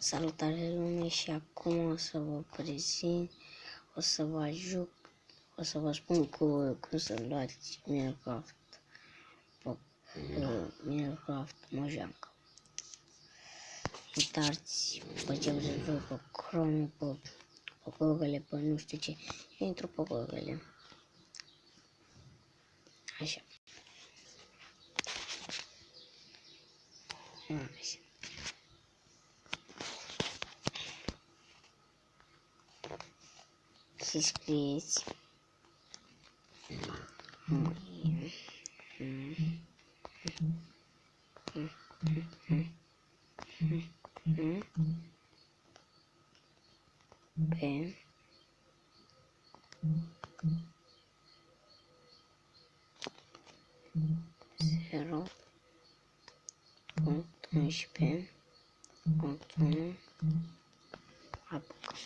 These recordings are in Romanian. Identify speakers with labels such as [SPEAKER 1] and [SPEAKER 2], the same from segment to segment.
[SPEAKER 1] Salutare lume și acum o să vă prezint, o să vă ajut, o să vă spun cum să luați Minecraft Mojang. Intrați pe ce vreți pe Chrome, pe Google, pe nu știu ce, eu intru pe Google. Așa. Așa. Și scrieți pe 0.11.1 apucă.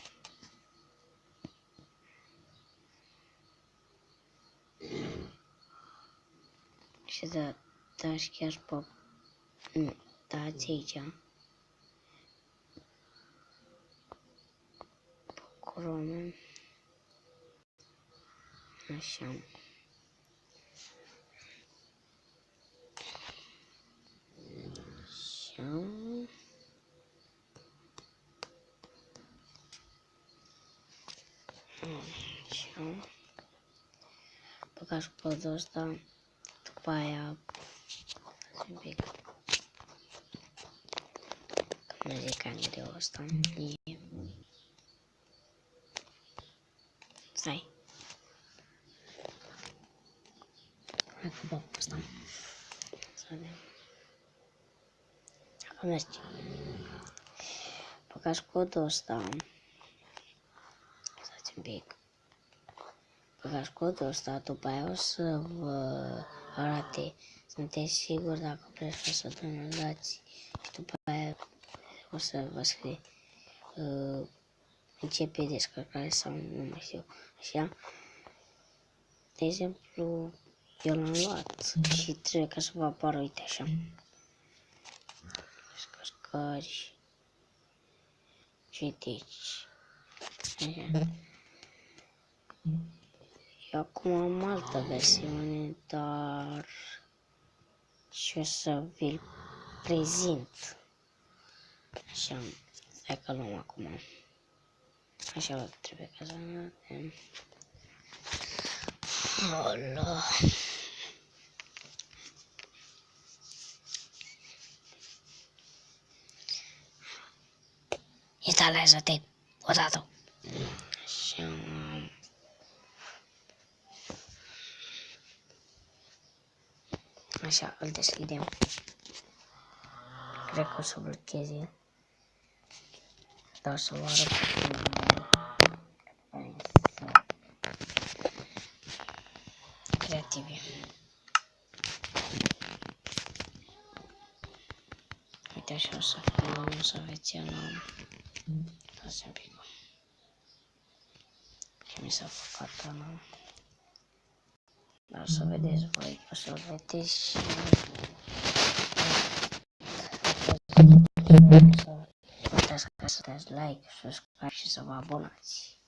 [SPEAKER 1] Și dați chiar pe... Nu, dați aici. Pe Chrome. Așa. Așa. Băgați codul ăsta, după aia un pic. Că nu zic greu ăsta. Stai. Hai că bag pe ăsta. Să vedem. Dacă merge. Băgați codul ăsta. Stați un pic. Băgați codul ăsta, după aia o să vă arate. Sunteți siguri dacă vreți să downloadați. Și după aia o să vă scrie începe descărcare sau nu mai știu. Așa. De exemplu, eu l-am luat și trebuie ca să vă apară, uite așa. Descărcări. Citiți. Așa. Eu acum am altă versiune, dar și o să vi-l prezint. Așa, stai că luăm acum. Așa trebuie ca să ne vedem. Olo. Instalează-te odată. Așa. Așa, îl deschidem. Cred că o să blocheze. Dar să vă arăt creative. Uite așa o să fie, o să aveți la... Asta un pic. Și mi s-a făcut ăla. Dar o să vedeți voi, o să vedeți și... Să dați like, subscribe și să vă abonați.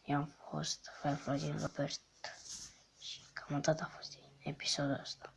[SPEAKER 1] Eu am fost Florin Robert și cam atât a fost episodul ăsta.